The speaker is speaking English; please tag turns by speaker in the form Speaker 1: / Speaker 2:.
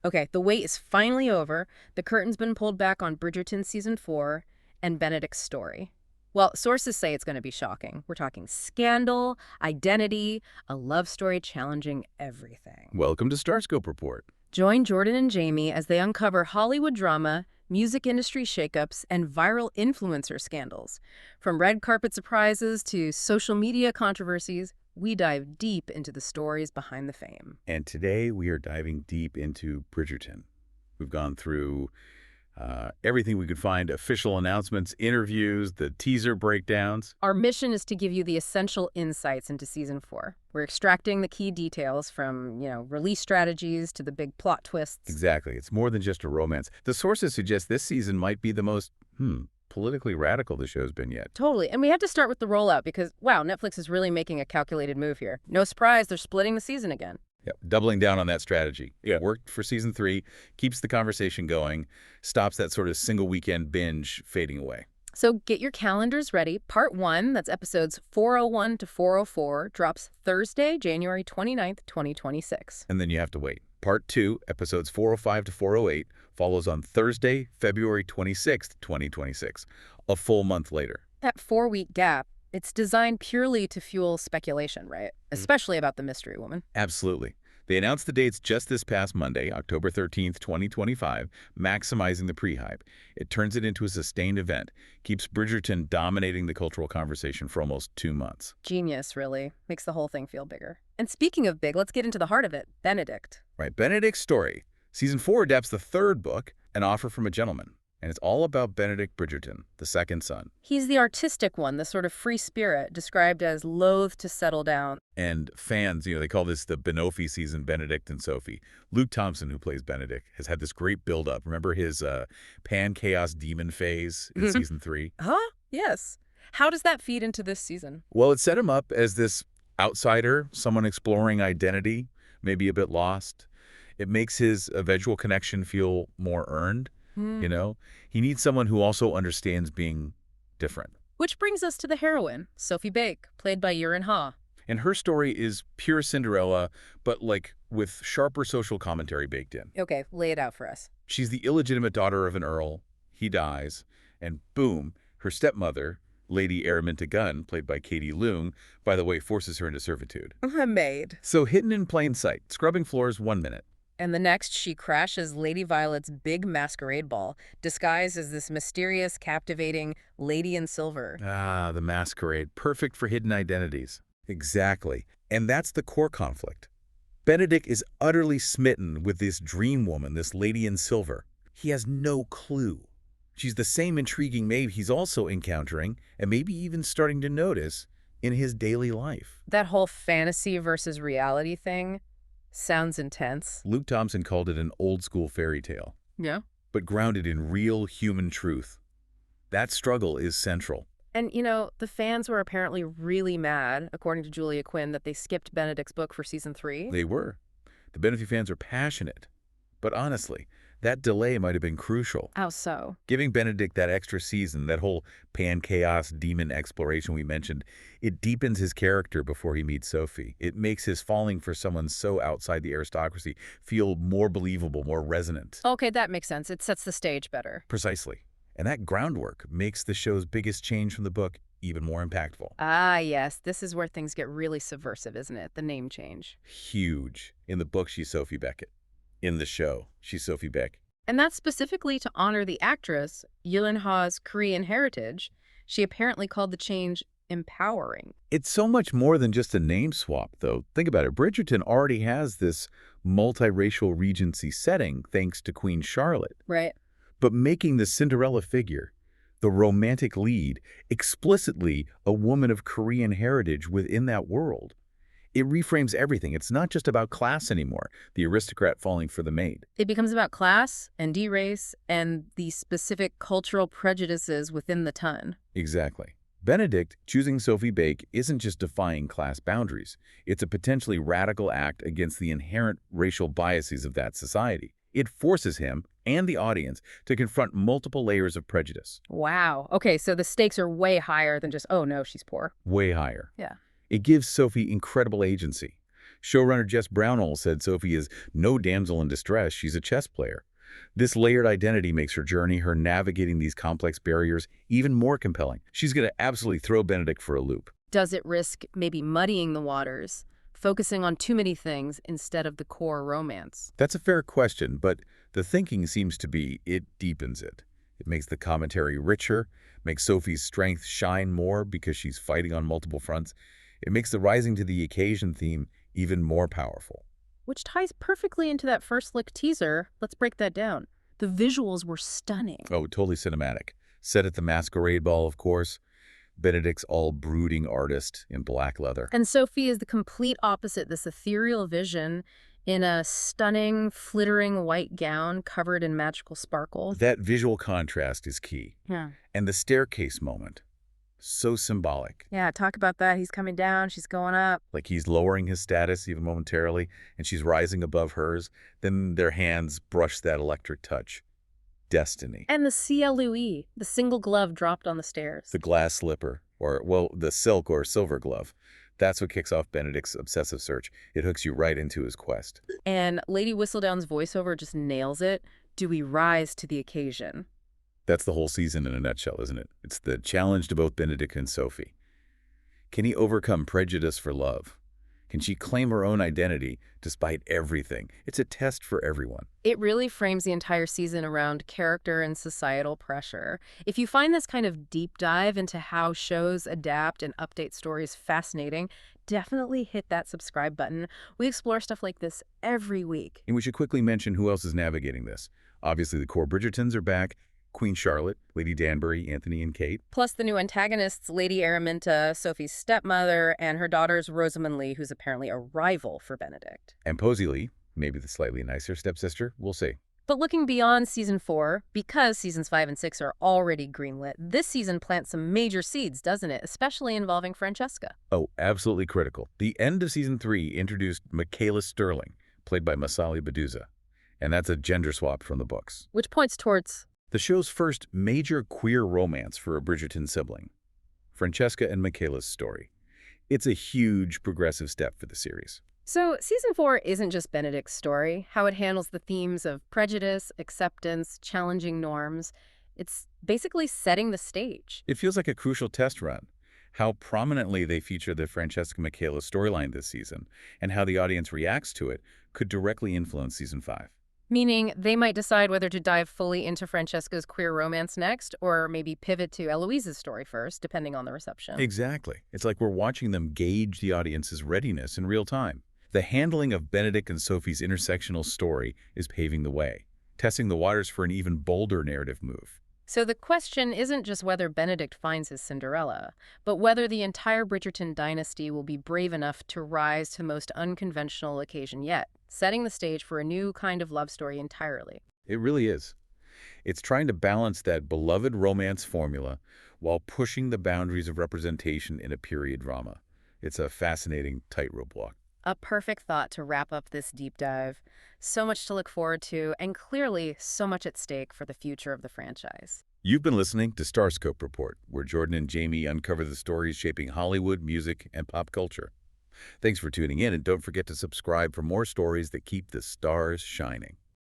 Speaker 1: Okay, the wait is finally over. The curtain's been pulled back on Bridgerton Season 4 and Benedict's story. Well, sources say it's going to be shocking. We're talking scandal, identity, a love story challenging everything.
Speaker 2: Welcome to Starscope Report.
Speaker 1: Join Jordan and Jamie as they uncover Hollywood drama, music industry shakeups, and viral influencer scandals. From red carpet surprises to social media controversies, we dive deep into the stories behind the fame.
Speaker 2: And today we are diving deep into Bridgerton. We've gone through everything we could find, official announcements, interviews, the teaser breakdowns.
Speaker 1: Our mission is to give you the essential insights into Season 4. We're extracting the key details from, release strategies to the big plot twists.
Speaker 2: Exactly. It's more than just a romance. The sources suggest this season might be the most, politically radical the show's been yet.
Speaker 1: Totally. And we have to start with the rollout because, wow, Netflix is really making a calculated move here. No surprise, they're splitting the season again.
Speaker 2: Yeah, doubling down on that strategy. It worked for Season 3, keeps the conversation going, stops that sort of single weekend binge fading away.
Speaker 1: So get your calendars ready. Part 1, that's episodes 401 to 404, drops Thursday, January 29th, 2026.
Speaker 2: And then you have to wait. Part 2, episodes 405 to 408, follows on Thursday, February 26th, 2026, a full month later.
Speaker 1: That 4-week gap, it's designed purely to fuel speculation, right? Especially about the mystery woman.
Speaker 2: Absolutely. They announced the dates just this past Monday, October 13th, 2025, maximizing the pre-hype. It turns it into a sustained event, keeps Bridgerton dominating the cultural conversation for almost 2 months.
Speaker 1: Genius, really. Makes the whole thing feel bigger. And speaking of big, let's get into the heart of it, Benedict.
Speaker 2: Right, Benedict's story. Season 4 adapts the third book, An Offer from a Gentleman. And it's all about Benedict Bridgerton, the second son.
Speaker 1: He's the artistic one, the sort of free spirit, described as loath to settle down.
Speaker 2: And fans, they call this the Benofi season, Benedict and Sophie. Luke Thompson, who plays Benedict, has had this great build-up. Remember his pan-chaos demon phase in Season 3?
Speaker 1: Huh? Yes. How does that feed into this season?
Speaker 2: Well, it set him up as this outsider, someone exploring identity, maybe a bit lost. It makes his eventual connection feel more earned. He needs someone who also understands being different.
Speaker 1: Which brings us to the heroine, Sophie Baek, played by Yurin Ha.
Speaker 2: And her story is pure Cinderella, but with sharper social commentary baked in.
Speaker 1: Okay, lay it out for us.
Speaker 2: She's the illegitimate daughter of an earl. He dies, and boom, her stepmother, Lady Araminta Gunn, played by Katie Leung, by the way, forces her into servitude.
Speaker 1: A maid.
Speaker 2: So hidden in plain sight, scrubbing floors 1 minute.
Speaker 1: And the next, she crashes Lady Violet's big masquerade ball, disguised as this mysterious, captivating lady in silver.
Speaker 2: Ah, the masquerade. Perfect for hidden identities. Exactly. And that's the core conflict. Benedict is utterly smitten with this dream woman, this lady in silver. He has no clue. She's the same intriguing maid he's also encountering, and maybe even starting to notice, in his daily life.
Speaker 1: That whole fantasy versus reality thing sounds intense.
Speaker 2: Luke Thompson called it an old-school fairy tale.
Speaker 1: Yeah.
Speaker 2: But grounded in real human truth. That struggle is central.
Speaker 1: And, the fans were apparently really mad, according to Julia Quinn, that they skipped Benedict's book for Season 3.
Speaker 2: They were. The Benedict fans are passionate. But honestly, that delay might have been crucial.
Speaker 1: How so?
Speaker 2: Giving Benedict that extra season, that whole pan-chaos demon exploration we mentioned, it deepens his character before he meets Sophie. It makes his falling for someone so outside the aristocracy feel more believable, more resonant.
Speaker 1: Okay, that makes sense. It sets the stage better.
Speaker 2: Precisely. And that groundwork makes the show's biggest change from the book even more impactful.
Speaker 1: Ah, yes. This is where things get really subversive, isn't it? The name change.
Speaker 2: Huge. In the book, she's Sophie Baek. In the show, she's Sophie Baek.
Speaker 1: And that's specifically to honor the actress, Yurin Ha's Korean heritage. She apparently called the change empowering.
Speaker 2: It's so much more than just a name swap, though. Think about it. Bridgerton already has this multiracial Regency setting thanks to Queen Charlotte.
Speaker 1: Right.
Speaker 2: But making the Cinderella figure, the romantic lead, explicitly a woman of Korean heritage within that world, it reframes everything. It's not just about class anymore, the aristocrat falling for the maid.
Speaker 1: It becomes about class and de-race and the specific cultural prejudices within the ton.
Speaker 2: Exactly. Benedict choosing Sophie Baek isn't just defying class boundaries. It's a potentially radical act against the inherent racial biases of that society. It forces him and the audience to confront multiple layers of prejudice.
Speaker 1: Wow. Okay, so the stakes are way higher than just, oh no, she's poor.
Speaker 2: Way higher.
Speaker 1: Yeah.
Speaker 2: It gives Sophie incredible agency. Showrunner Jess Brownell said Sophie is no damsel in distress, she's a chess player. This layered identity makes her journey, her navigating these complex barriers, even more compelling. She's going to absolutely throw Benedict for a loop.
Speaker 1: Does it risk maybe muddying the waters, focusing on too many things instead of the core romance?
Speaker 2: That's a fair question, but the thinking seems to be it deepens it. It makes the commentary richer, makes Sophie's strength shine more because she's fighting on multiple fronts. It makes the rising to the occasion theme even more powerful.
Speaker 1: Which ties perfectly into that first look teaser. Let's break that down. The visuals were stunning.
Speaker 2: Oh, totally cinematic. Set at the Masquerade ball, of course. Benedict's all-brooding artist in black leather.
Speaker 1: And Sophie is the complete opposite, this ethereal vision in a stunning, flittering white gown covered in magical sparkle.
Speaker 2: That visual contrast is key.
Speaker 1: Yeah.
Speaker 2: And the staircase moment, so symbolic.
Speaker 1: Yeah, talk about that. He's coming down, she's going up.
Speaker 2: Like he's lowering his status even momentarily, and she's rising above hers. Then their hands brush that electric touch. Destiny.
Speaker 1: And the CLUE, the single glove dropped on the stairs.
Speaker 2: The glass slipper, or, well, the silk or silver glove. That's what kicks off Benedict's obsessive search. It hooks you right into his quest.
Speaker 1: And Lady Whistledown's voiceover just nails it. Do we rise to the occasion?
Speaker 2: That's the whole season in a nutshell, isn't it? It's the challenge to both Benedict and Sophie. Can he overcome prejudice for love? Can she claim her own identity despite everything? It's a test for everyone.
Speaker 1: It really frames the entire season around character and societal pressure. If you find this kind of deep dive into how shows adapt and update stories fascinating, definitely hit that subscribe button. We explore stuff like this every week.
Speaker 2: And we should quickly mention who else is navigating this. Obviously, the core Bridgertons are back. Queen Charlotte, Lady Danbury, Anthony and Kate.
Speaker 1: Plus the new antagonists, Lady Araminta, Sophie's stepmother, and her daughters Rosamund Lee, who's apparently a rival for Benedict.
Speaker 2: And Posey Lee, maybe the slightly nicer stepsister, we'll see.
Speaker 1: But looking beyond season 4, because seasons 5 and 6 are already greenlit, this season plants some major seeds, doesn't it? Especially involving Francesca.
Speaker 2: Oh, absolutely critical. The end of season 3 introduced Michaela Sterling, played by Masali Beduza. And that's a gender swap from the books.
Speaker 1: Which points towards
Speaker 2: the show's first major queer romance for a Bridgerton sibling, Francesca and Michaela's story. It's a huge progressive step for the series.
Speaker 1: So season 4 isn't just Benedict's story, how it handles the themes of prejudice, acceptance, challenging norms. It's basically setting the stage.
Speaker 2: It feels like a crucial test run. How prominently they feature the Francesca-Michaela storyline this season, and how the audience reacts to it, could directly influence season 5.
Speaker 1: Meaning they might decide whether to dive fully into Francesca's queer romance next, or maybe pivot to Eloise's story first, depending on the reception.
Speaker 2: Exactly. It's like we're watching them gauge the audience's readiness in real time. The handling of Benedict and Sophie's intersectional story is paving the way, testing the waters for an even bolder narrative move.
Speaker 1: So the question isn't just whether Benedict finds his Cinderella, but whether the entire Bridgerton dynasty will be brave enough to rise to the most unconventional occasion yet, setting the stage for a new kind of love story entirely.
Speaker 2: It really is. It's trying to balance that beloved romance formula while pushing the boundaries of representation in a period drama. It's a fascinating tightrope walk.
Speaker 1: A perfect thought to wrap up this deep dive. So much to look forward to, and clearly so much at stake for the future of the franchise.
Speaker 2: You've been listening to Starscope Report, where Jordan and Jamie uncover the stories shaping Hollywood, music, and pop culture. Thanks for tuning in, and don't forget to subscribe for more stories that keep the stars shining.